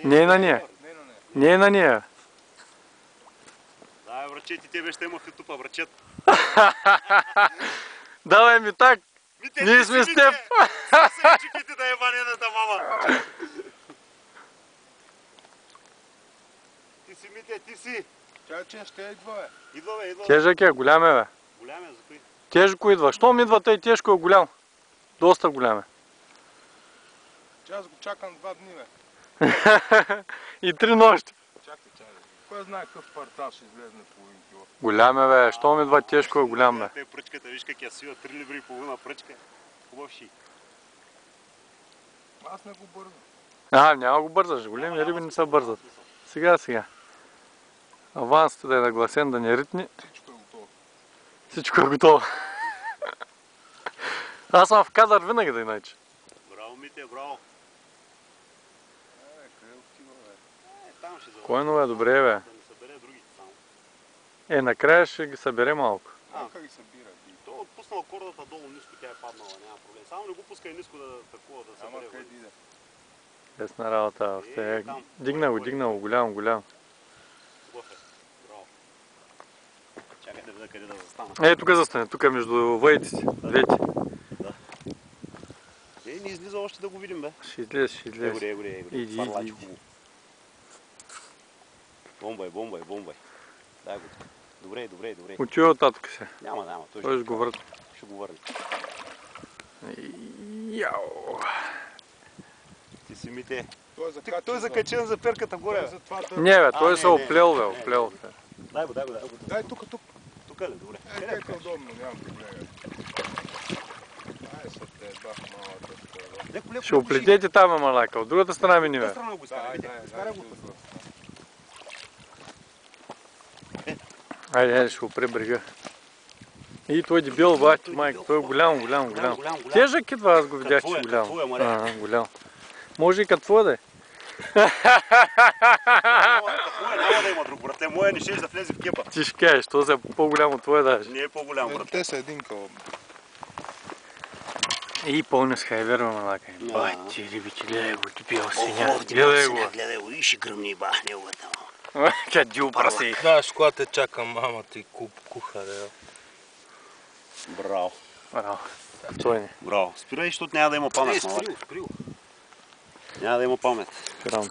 Не е на нея. Не е на нея. Да, врачет и тебе ще има в ютупа, врачет. Давай ми так. Ние сме с теб. Съсъчиките да е ванената мама. Ти си, Митя, ти си. Чаче ще идва, бе. Идва, бе, идва. Тежък е, голям е, бе. Голям е, за кои? Тежко идва. Щом идва, тъй тежко е голям. Доста голям е. Аз го чакам 2 дни, бе. И 3 нощи. Чакай. Кой знае какъв партал ще излезне половин кило. Голям е, бе. Щом идва тежко е голям, бе. Те пръчката, виж как я свива, 3 либри и половина пръчка. Хубав ши. Аз не го бързам. Няма го бързаш. Големи риби не се бързат. Сега. Авансът да е нагласен, да не ритни. Всичко е готово. Всичко е готово. Аз съм в кадър винаги да иначе. Браво, Митя, браво. Къде отива, бе? Там ще завърши. Койно е добре, бе. Да не събере другите само. Накрая ще ги събере малко. Как ги събира? Той отпуснал кордата долу ниско, тя е паднала, няма проблем. Само не го пускай ниско да такова да Ама събере. къде иде? Лесна работа. Още е. Там. Дигна го, голям. Хубав е. Браво. Чакай да видя къде да застана. Тук застане, тук между въйците. Двете. Не излиза още да го видим, бе. Ще излезе. Горе. Иди. Хубаво. Бомбай. Дай го. Добре. Отива от татък се. Няма. Той ще го върне. Ще го върне. Яу. Ти си, Мите. Той е закачен за перката горе. Не, бе, той се оплел, бе. Дай го. Дай тук. Тук ли? Добре. Къде е удобно, нямам проблем. Ай, са те, бах малата. Ще оплетете там, малака. От другата страна ми не, бе. Страна го изкара, го. Айде, ще го пребрега. И той дебел, бати, майка. Той е голям. Тежък идва, аз го видях, че голям. Голям. Може и като твоя да е. Няма да има друг, брате. Моя не ще да влезе в кепа. Ти ще кажеш, този е по-голям от твоя даже. Не е по-голям, брате. Те са един кълъм. И пълни с хайвер, малака. Бати, рибичи, гледай го, дебел синя. Гледай го. И ще гръмни бахне го там. Кадил праси. Знаеш, кога те чакам мамата и кухаря. Браво. Той не. Браво. Спирай, защото няма да има памет. Сприл. Няма да има памет. Спирам.